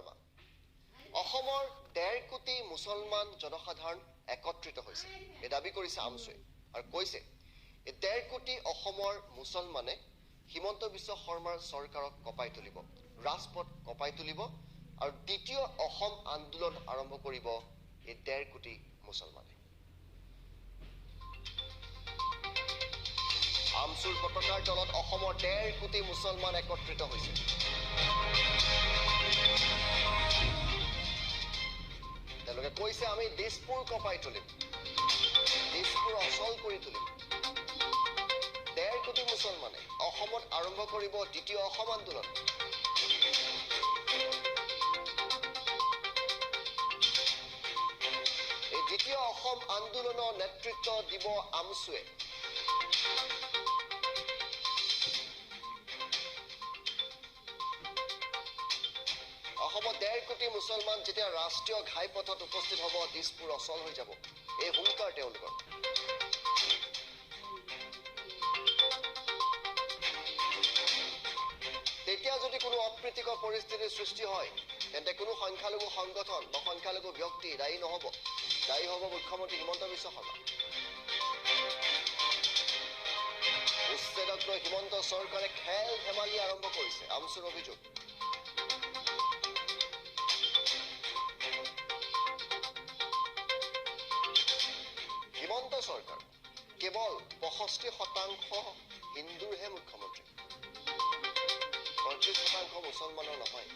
শৰ্মা অসমৰ 1.5 কোটি মুছলমান জনসাধাৰণ একত্ৰিত হৈছে এই দাবী কৰিছে আমছুৱে আৰু কৈছে এই 1.5 কোটি অসমৰ মুছলমানে হিমন্ত বিশ্ব শৰ্মাৰ চৰকাৰক কপাই তুলিব ৰাজপথ কপাই তুলিব আৰু দ্বিতীয় অসম আন্দোলন আৰম্ভ কৰিব এই 1.5 কোটি মুছলমানে আমছুৰ পতাকাৰ তলত অসমৰ 1.5 কোটি মুছলমান একত্ৰিত হৈছে তেওঁলোকে কৈছে আমি দিছপুৰ কপাই তুলিম দিছপুৰ অচল কৰি তুলিম 1.5 কোটি মুছলমানে অসমত আৰম্ভ কৰিব দ্বিতীয় অসম আন্দোলন এই দ্বিতীয় অসম আন্দোলনৰ নেতৃত্ব দিব আমছুৱে অসমত 1.5 কোটি মুছলমান যেতিয়া ৰাষ্ট্ৰীয় ঘাইপথত উপস্থিত হ'ব দিছপুৰ অচল হৈ যাব এই হুংকাৰ তেওঁলোকৰ তেতিয়া যদি কোনো অপ্ৰীতিকৰ পৰিস্থিতিৰ সৃষ্টি হয় তেন্তে কোনো সংখ্যালঘু সংগঠন বা সংখ্যালঘু ব্যক্তি দায়ী নহ'ব দায়ী হ'ব মুখ্যমন্ত্ৰী হিমন্ত বিশ্ব শৰ্মা উচ্ছেদক লৈ হিমন্ত চৰকাৰে খেল ধেমালি আৰম্ভ কৰিছে আমছুৰ অভিযোগ হিমন্ত চৰকাৰ কেৱল 65% হিন্দুৰহে মুখ্যমন্ত্ৰী 35% মুছলমানৰ নহয়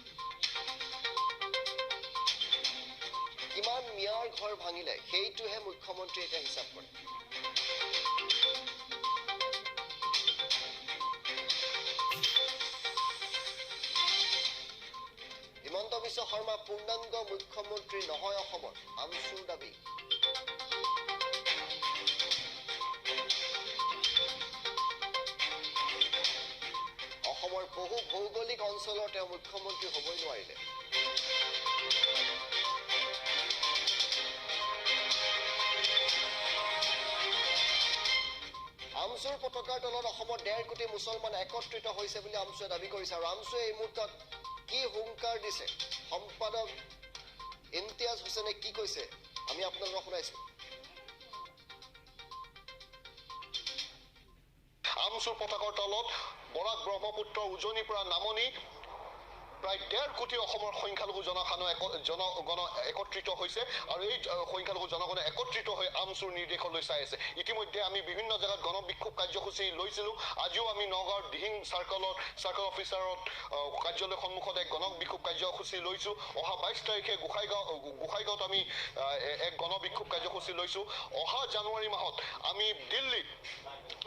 কিমান মিয়াৰ ঘৰ ভাঙিলে সেইটোহে মুখ্যমন্ত্ৰী এতিয়া হিচাপ কৰে হিমন্ত বিশ্ব শৰ্মা পূৰ্ণাংগ মুখ্যমন্ত্ৰী নহয় অসমৰ আমছুৰ দাবী অসমৰ বহু ভৌগোলিক অঞ্চলৰ তেওঁ মুখ্যমন্ত্ৰী হ'বই নোৱাৰিলে আমছুৰ পতাকাৰ তলত অসমৰ 1.5 কোটি মুছলমান একত্ৰিত হৈছে বুলি আমছুৱে দাবী কৰিছে আৰু আমছুৱে এই মুহূৰ্তত কি হুংকাৰ দিছে সম্পাদক ইমতিয়াজ হুছেইনে কি কৈছে আমি আপোনালোকক শুনাইছো আমছুৰ পতাকাৰ তলত বৰাক ব্ৰহ্মপুত্ৰ উজনিৰ পৰা নামনি প্ৰায় 1.5 কোটি অসমৰ সংখ্যালঘু জনগণ একত্ৰিত হৈছে আৰু এই সংখ্যালঘু জনগণ একত্ৰিত হৈ আমছুৰ নিৰ্দেশলৈ চাই আছে ইতিমধ্যে আমি বিভিন্ন জায়গাত গণবিক্ষোভ কাৰ্যসূচী লৈছিলো আজিও আমি নগাঁৱৰ দিহিং চাৰ্কল অফিচাৰত কাৰ্যালয়ৰ সন্মুখত এক গণবিক্ষোভ কাৰ্যসূচী লৈছো অহা 22 তাৰিখে গোসাইগাঁৱত আমি এক গণবিক্ষোভ কাৰ্যসূচী লৈছো অহা জানুৱাৰী মাহত আমি দিল্লীত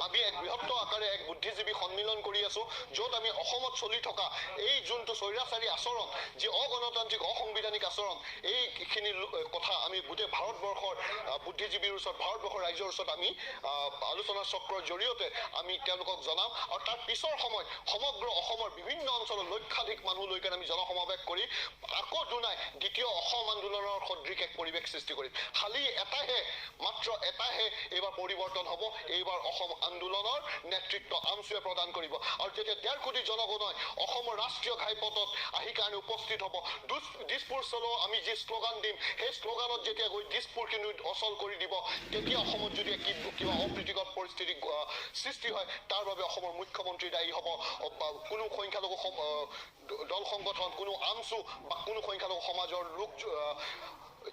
আমি এক বৃহত্তৰ আকাৰে এক বুদ্ধিজীৱী সন্মিলন কৰি আছো য'ত আমি অসমত চলি থকা এই যোনটো স্বৈৰাচাৰী আচৰণ যে অগণতান্ত্ৰিক অসংবিধানিক আচৰণ এইখিনি কথা আমি গোটেই ভাৰতবৰ্ষৰ বুদ্ধিজীৱীৰ ওচৰত ভাৰতবৰ্ষৰ ৰাইজৰ ওচৰত আমি আলোচনা চক্ৰৰ জৰিয়তে আমি তেওঁলোকক জনাম আৰু তাৰ পিছৰ সময়ত সমগ্ৰ অসমৰ বিভিন্ন অঞ্চলৰ লক্ষাধিক মানুহ লৈ আমি জনসমাৱেশ কৰি আকৌ দুনাই দ্বিতীয় অসম আন্দোলনৰ সদৃশ এক পৰিৱেশ সৃষ্টি কৰিম খালি মাত্ৰ এটাহে এইবাৰ পৰিৱৰ্তন হ'ব এইবাৰ অসম আন্দোলনৰ নেতৃত্ব আমছুৱে প্ৰদান কৰিব আৰু যেতিয়া 1.5 কোটি জনগণই অসমৰ ৰাষ্ট্ৰীয় ঘাইপথত আহি কাৰণে উপস্থিত হ'ব দিছপুৰ চলো আমি যি শ্লোগান দিম সেই শ্লোগানত যেতিয়া গৈ দিছপুৰ কিন্তু অচল কৰি দিব তেতিয়া অসমত যদি কিবা অপ্ৰীতিকৰ পৰিস্থিতি সৃষ্টি হয় তাৰ বাবে অসমৰ মুখ্যমন্ত্ৰী দায়ী হ'ব কোনো সংখ্যালঘু দল সংগঠন কোনো আমছু বা কোনো সংখ্যালঘু সমাজৰ লোক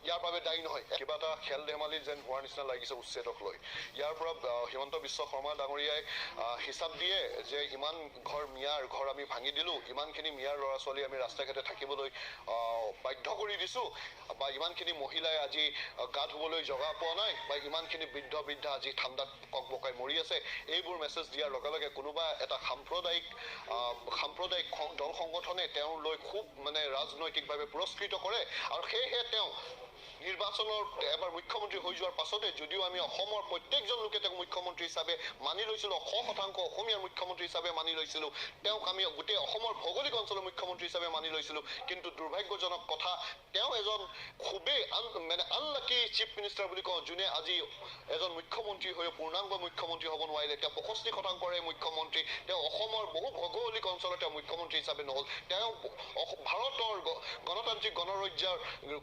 ইয়াৰ বাবে দায়ী নহয় কিবা এটা খেল ধেমালি যেন হোৱাৰ নিচিনা লাগিছে উচ্ছেদক লৈ ইয়াৰ পৰা হিমন্ত বিশ্ব শৰ্মা ডাঙৰীয়াই হিচাপ দিয়ে যে ইমান মিয়াৰ ঘৰ আমি ভাঙি দিলো ইমানখিনি মিয়াৰ ল'ৰা ছোৱালী আমি ৰাস্তা ঘাটে থাকিবলৈ বাধ্য কৰি দিছো বা ইমানখিনি মহিলাই আজি গা ধুবলৈ জগা পোৱা নাই বা ইমানখিনি বৃদ্ধা আজি ঠাণ্ডাত ককবকাই মৰি আছে এইবোৰ মেছেজ দিয়াৰ লগে লগে কোনোবা এটা সাম্প্ৰদায়িক দল সংগঠনে তেওঁলৈ খুব মানে ৰাজনৈতিকভাৱে পুৰস্কৃত কৰে আৰু সেয়েহে তেওঁ নিৰ্বাচনৰ এবাৰ মুখ্যমন্ত্ৰী হৈ যোৱাৰ পাছতে যদিও আমি অসমৰ প্ৰত্যেকজন লোকে তেওঁক মুখ্যমন্ত্ৰী হিচাপে মানি লৈছিলোঁ, 100% অসমীয়াৰ মুখ্যমন্ত্ৰী হিচাপে মানি লৈছিলোঁ, তেওঁক আমি গোটেই অসমৰ ভৌগোলিক অঞ্চলৰ মুখ্যমন্ত্ৰী হিচাপে মানি লৈছিলোঁ, কিন্তু দুৰ্ভাগ্যজনক কথা তেওঁ এজন খুবেই আনলাকি চিফ মিনিষ্টাৰ বুলি কওঁ, যোনে আজি এজন মুখ্যমন্ত্ৰী হৈ পূৰ্ণাংগ মুখ্যমন্ত্ৰী হ'ব নোৱাৰিলে। তেওঁ 65%ৰে মুখ্যমন্ত্ৰী, তেওঁ অসমৰ বহু ভৌগোলিক অঞ্চলত তেওঁ মুখ্যমন্ত্ৰী হিচাপে নহ'ল। তেওঁ ভাৰতৰ গণতান্ত্ৰিক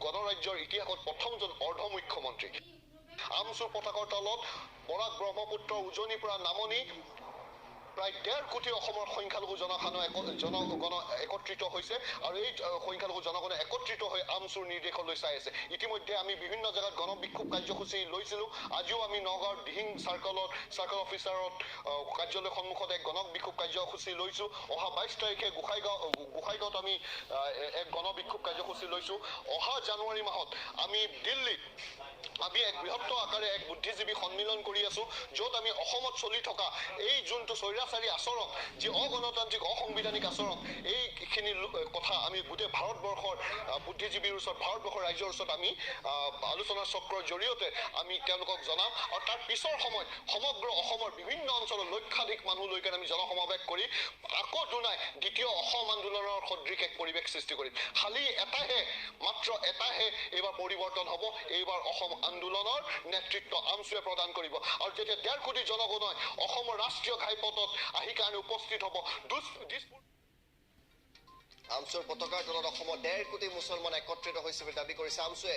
গণৰাজ্যৰ ইতিহাসত প্ৰথমজন অৰ্ধ মুখ্যমন্ত্ৰী। আমচুৰ পতাকাৰ তলত বৰাক ব্ৰহ্মপুত্ৰৰ উজনিৰ পৰা নামনি প্ৰায় 1.5 কোটি অসমৰ সংখ্যালঘু জনগণ একত্ৰিত হৈছে আৰু এই সংখ্যালঘু জনগণ একত্ৰিত হৈ আমচুৰ নিৰ্দেশলৈ চাই আছে। ইতিমধ্যে আমি বিভিন্ন জেগাত গণবিক্ষোভ কাৰ্যসূচী লৈছিলোঁ। আজিও আমি নগাঁৱৰ দিহিং চাৰ্কল অফিচাৰত কাৰ্যালয়ৰ সন্মুখত এক গণবিক্ষোভ কাৰ্যসূচী লৈছোঁ। অহা 22 তাৰিখে গোসাইগাঁৱত আমি এক গণবিক্ষোভ কাৰ্যসূচী লৈছোঁ। অহা জানুৱাৰী মাহত আমি দিল্লীত আমি এক বৃহত্তৰ আকাৰে এক বুদ্ধিজীৱী সন্মিলন কৰি আছোঁ, য'ত আমি অসমত চলি থকা এই যোনটো স্বৈৰাচাৰী আচৰণ, যি অগণতান্ত্ৰিক অসাংবিধানিক আচৰণ, এইখিনি কথা আমি গোটেই ভাৰতবৰ্ষৰ বুদ্ধিজীৱীৰ ওচৰত, ভাৰতবৰ্ষৰ ৰাইজৰ ওচৰত আমি আলোচনা চক্ৰৰ জৰিয়তে আমি তেওঁলোকক জনাম। আৰু তাৰ পিছৰ সময়ত সমগ্ৰ অসমৰ বিভিন্ন অঞ্চলৰ লক্ষাধিক মানুহলৈকে আমি জনসমাৱেশ কৰি আকৌ দুনাই দ্বিতীয় অসম আন্দোলনৰ সদৃশ এক পৰিৱেশ সৃষ্টি কৰিম। খালি মাত্ৰ এটাহে এইবাৰ পৰিৱৰ্তন হ'ব। এইবাৰ অসম আন্দোলনৰ নেতৃত্ব আমচুৱে প্ৰদান কৰিব। আৰু যেতিয়া 1.5 কোটি জনগণই অসমৰ ৰাষ্ট্ৰীয় ঘাইপথত আহি কাৰণে উপস্থিত হ'ব, আমচুৰ পতাকাৰ তলত অসমৰ 1.5 কোটি মুছলমান একত্ৰিত হৈছে বুলি দাবী কৰিছে আমচুৱে।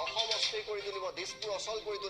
অসম অস্থিৰ কৰি তুলিব, দিছপুৰ অচল কৰি তুলিব।